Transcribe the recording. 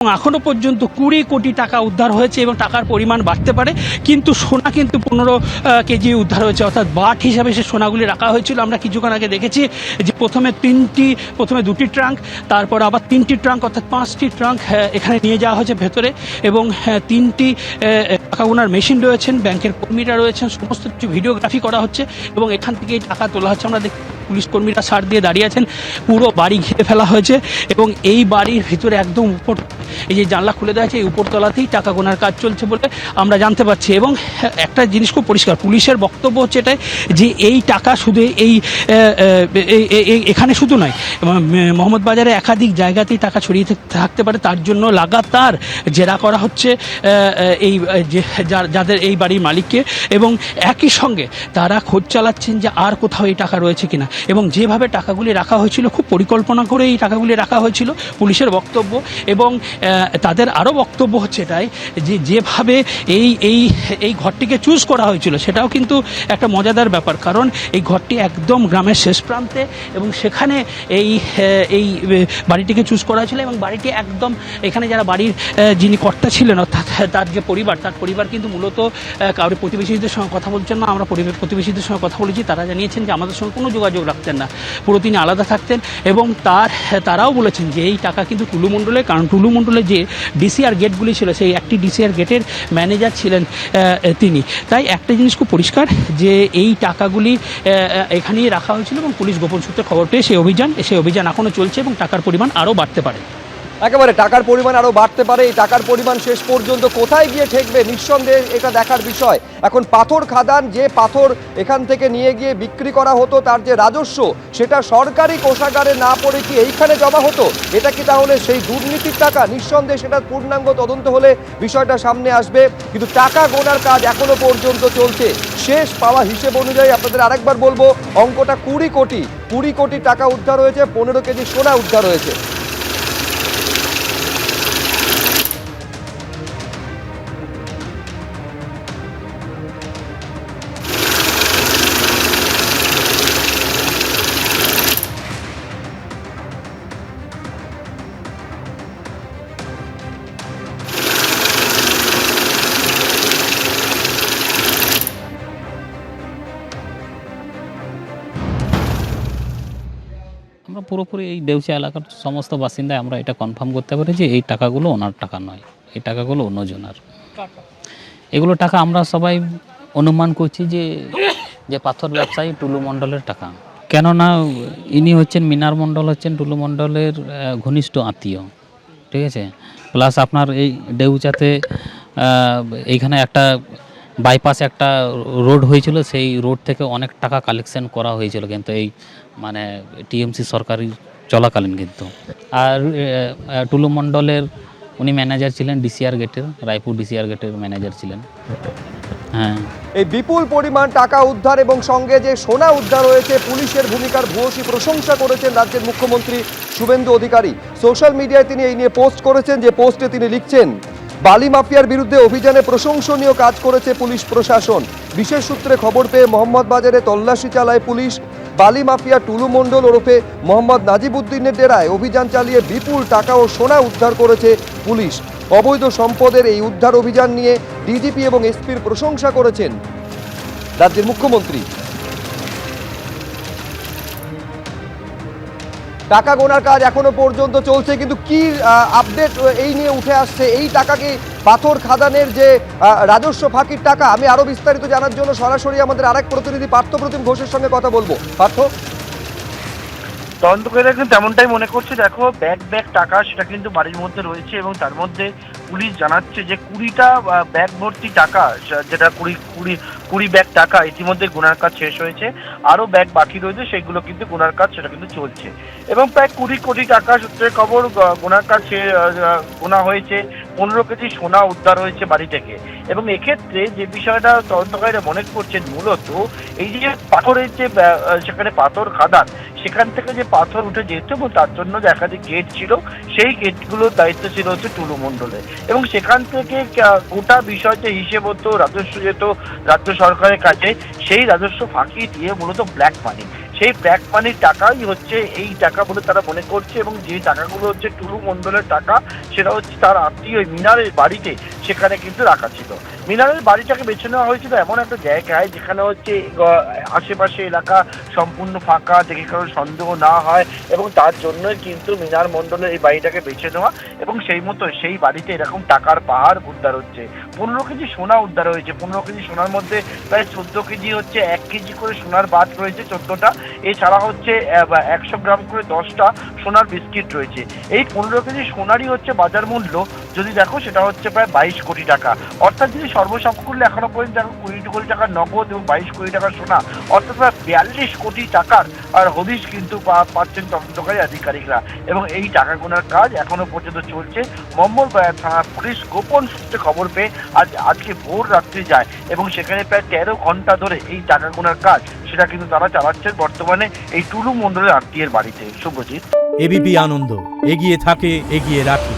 এখনো পর্যন্ত 20 কোটি টাকা উদ্ধার হয়েছে এবং টাকার পরিমাণ বাড়তে পারে, কিন্তু সোনা কিন্তু 15 কেজি উদ্ধার হয়েছে, অর্থাৎ বাট হিসাবে সে সোনাগুলি রাখা হয়েছিল। আমরা কিছুক্ষণ আগে দেখেছি যে প্রথমে দুটি ট্রাঙ্ক, তারপর আবার 3টি ট্রাঙ্ক, অর্থাৎ 5টি ট্রাঙ্ক এখানে নিয়ে যাওয়া হয়েছে ভেতরে, এবং 3টি টাকা গোনার মেশিন রয়েছেন, ব্যাংকের কর্মীরা রয়েছেন, সমস্ত কিছু ভিডিওগ্রাফি করা হচ্ছে এবং এখান থেকে এই টাকা তোলা হচ্ছে। আমরা দেখি পুলিশ কর্মীরা সার দিয়ে দাঁড়িয়ে আছেন, পুরো বাড়ি ঘিরে ফেলা হয়েছে এবং এই বাড়ির ভিতরে একদম উপর, এই যে জানলা খুলে দেওয়া আছে, এই উপরতলাতেই টাকা গোনার কাজ চলছে বলে আমরা জানতে পারছি। এবং একটা জিনিস খুব পরিষ্কার, পুলিশের বক্তব্য হচ্ছে এটাই যে এই টাকা শুধু এখানে শুধু নয়, মোহাম্মদবাজারে একাধিক জায়গাতেই টাকা ছড়িয়ে থাকতে পারে, তার জন্য লাগাতার জেরা করা হচ্ছে এই যাদের এই বাড়ির মালিককে, এবং একই সঙ্গে তারা খোঁজ চালাচ্ছেন যে আর কোথাও এই টাকা রয়েছে কিনা। এবং যেভাবে টাকাগুলি রাখা হয়েছিল, খুব পরিকল্পনা করে এই টাকাগুলি রাখা হয়েছিল, পুলিশের বক্তব্য। এবং তাদের আরও বক্তব্য হচ্ছে এটাই যে যেভাবে এই ঘরটিকে চুজ করা হয়েছিল সেটাও কিন্তু একটা মজাদার ব্যাপার, কারণ এই ঘরটি একদম গ্রামের শেষ প্রান্তে এবং সেখানে এই বাড়িটিকে চুজ করা হয়েছিল। এবং বাড়িটি একদম, এখানে যারা বাড়ির যিনি কর্তা ছিলেন, অর্থাৎ তার যে পরিবার কিন্তু মূলত কারোর প্রতিবেশীদের সঙ্গে কথা বলছেন না। আমরা প্রতিবেশীদের সঙ্গে কথা বলেছি, তারা জানিয়েছেন যে আমাদের সঙ্গে কোনো যোগাযোগ রাখতেন না, পুরো তিনি আলাদা থাকতেন। এবং তারাও বলেছেন যে এই টাকা কিন্তু টুলু মণ্ডলের, কারণ টুলু মণ্ডলের যে ডিসিআর গেটগুলি ছিল, সেই একটি ডিসিআর গেটের ম্যানেজার ছিলেন তিনি। তাই একটা জিনিস খুব পরিষ্কার যে এই টাকাগুলি এখানেই রাখা হয়েছিল এবং পুলিশ গোপন সূত্রে খবর পেয়ে সেই অভিযান এখনও চলছে এবং টাকার পরিমাণ আরও বাড়তে পারে। একেবারে টাকার পরিমাণ আরও বাড়তে পারে। এই টাকার পরিমাণ শেষ পর্যন্ত কোথায় গিয়ে ঠেকবে নিঃসন্দেহে এটা দেখার বিষয়। এখন পাথর খাদান, যে পাথর এখান থেকে নিয়ে গিয়ে বিক্রি করা হতো, তার যে রাজস্ব, সেটা সরকারি কোষাগারে না পড়ে কি এইখানে জমা হতো? এটা কি তাহলে সেই দুর্নীতির টাকা? নিঃসন্দেহে সেটার পূর্ণাঙ্গ তদন্ত হলে বিষয়টা সামনে আসবে। কিন্তু টাকা গোনার কাজ এখনো পর্যন্ত চলছে। শেষ পাওয়া হিসেব অনুযায়ী আপনাদের আরেকবার বলবো, অঙ্কটা 20 কোটি টাকা উদ্ধার হয়েছে, 15 কেজি সোনা উদ্ধার হয়েছে। আমরা পুরোপুরি এই দেউচিয়া এলাকার সমস্ত বাসিন্দায় আমরা এটা কনফার্ম করতে পারি যে এই টাকাগুলো ওনার টাকা নয়, এই টাকাগুলো অন্যজনার। এগুলো টাকা আমরা সবাই অনুমান করছি যে পাথর ব্যবসায়ী টুলু মণ্ডলের টাকা। কেননা ইনি হচ্ছেন, মিনার মণ্ডল হচ্ছেন টুলু মণ্ডলের ঘনিষ্ঠ আত্মীয়, ঠিক আছে। প্লাস আপনার এই দেউচাতে এইখানে একটা বাইপাসে একটা রোড হয়েছিল, সেই রোড থেকে অনেক টাকা কালেকশন করা হয়েছিল, কিন্তু এই মানে টিএমসি সরকারি চলাকালীন কিন্তু। আর টুলু মণ্ডলের উনি ম্যানেজার ছিলেন ডিসিআর গেটের, রায়পুর ডিসিআর গেটের ম্যানেজার ছিলেন। হ্যাঁ, এই বিপুল পরিমাণ টাকা উদ্ধার এবং সঙ্গে যে সোনা উদ্ধার হয়েছে, পুলিশের ভূমিকার ভূয়সী প্রশংসা করেছেন রাজ্যের মুখ্যমন্ত্রী শুভেন্দু অধিকারী। সোশ্যাল মিডিয়ায় তিনি এই নিয়ে পোস্ট করেছেন, যে পোস্টে তিনি লিখছেন, বালি মাফিয়ার বিরুদ্ধে অভিযানে প্রশংসনীয় কাজ করেছে পুলিশ প্রশাসন। বিশেষ সূত্রে খবর পেয়ে মোহাম্মদবাজারে তল্লাশি চালায় পুলিশ। বালি মাফিয়া টুলু মণ্ডল ওরফে মোহাম্মদ নাজিবউদ্দিনের ডেরায় অভিযান চালিয়ে বিপুল টাকা ও সোনা উদ্ধার করেছে পুলিশ। অবৈধ সম্পদের এই উদ্ধার অভিযান নিয়ে ডিজিপি এবং এসপির প্রশংসা করেছেন রাজ্যের মুখ্যমন্ত্রী। টাকা গোনার কাজ এখনো পর্যন্ত চলছে, কিন্তু কি আপডেট এই নিয়ে উঠে আসছে? এই টাকা কি পাথর খাদানের যে রাজস্ব ফাঁকির টাকা? আমি আরো বিস্তারিত জানার জন্য সরাসরি আমাদের আরেক প্রতিনিধি পার্থপ্রতিম ঘোষের সঙ্গে কথা বলবো। পার্থ, তদন্তকারীরা কিন্তু তেমনটাই মনে করছে। দেখো, ব্যাগ টাকা সেটা কিন্তু বাড়ির মধ্যে রয়েছে এবং তার মধ্যে পুলিশ জানাচ্ছে যে 20টা ব্যাগ ভর্তি টাকা, যেটা 20 ব্যাগ টাকা ইতিমধ্যে গোনার কাজ শেষ হয়েছে। আরো ব্যাগ বাকি রয়েছে, সেগুলো কিন্তু গোনার কাজ সেটা কিন্তু চলছে। এবং প্রায় 20 কোটি টাকা সূত্রে খবর গোনার কাজ গোনা হয়েছে। 15 কেজি সোনা উদ্ধার হয়েছে বাড়ি থেকে। এবং এক্ষেত্রে যে বিষয়টা তদন্তকারীরা মনে করছেন, মূলত এই যে পাথরের যে সেখানে পাথর খাদান, সেখান থেকে যে পাথর উঠে যেত এবং তার জন্য যে একাধিক গেট ছিল, সেই গেটগুলোর দায়িত্ব ছিল হচ্ছে টুলু মণ্ডলের। এবং সেখান থেকে গোটা বিষয়টা হিসেব হতো, রাজস্ব যেত রাজ্য সরকারের কাছে, সেই রাজস্ব ফাঁকি দিয়ে মূলত ব্ল্যাক মানি সেই ব্ল্যাক মানির টাকাই হচ্ছে এই টাকা বলে তারা মনে করছে, এবং যে টাকাগুলো হচ্ছে টুলু মণ্ডলের টাকা সেটা হচ্ছে তার আত্মীয় মিনারের বাড়িতে সেখানে কিন্তু রাখা ছিল। মিনারের বাড়িটাকে বেছে নেওয়া হয়েছিল এমন একটা জায়গায় যেখানে হচ্ছে আশেপাশে এলাকা সম্পূর্ণ ফাঁকা, দেখে কারো সন্দেহ না হয়, এবং তার জন্যই কিন্তু মিনার মণ্ডলের এই বাড়িটাকে বেছে নেওয়া, এবং সেই মতো সেই বাড়িতে এরকম টাকার পাহাড় উদ্ধার হচ্ছে। 15 কেজি সোনা উদ্ধার হয়েছে। 15 কেজি সোনার মধ্যে প্রায় 14 কেজি হচ্ছে 1 কেজি করে সোনার বাদ রয়েছে 14টা, এছাড়া হচ্ছে 100 গ্রাম করে 10টা সোনার বিস্কিট রয়েছে। এই 15 কেজি সোনারই হচ্ছে বাজার মূল্য যদি দেখো সেটা হচ্ছে প্রায় 22 কোটি টাকা। অর্থাৎ যদি সর্বসাকুল্যে এখনো পর্যন্ত দেখো 20 কোটি টাকার নগদ এবং 22 কোটি টাকার সোনা, অর্থাৎ প্রায় 42 কোটি টাকার আর হদিশ কিন্তু পাচ্ছেন তদন্তকারী আধিকারিকরা, এবং এই টাকা গোনার কাজ এখনো পর্যন্ত চলছে। মঙ্গলবার থানা পুলিশ গোপন সূত্রে খবর পেয়ে আজকে ভোর রাত্রি যায় এবং সেখানে প্রায় 13 ঘন্টা ধরে এই টাকা গোনার কাজ সেটা কিন্তু তারা চালাচ্ছেন বর্তমানে এই টুলু মণ্ডলের আত্মীয়ের বাড়িতে। শুভজিৎ। এবিপি আনন্দ, এগিয়ে থাকে, এগিয়ে রাখে।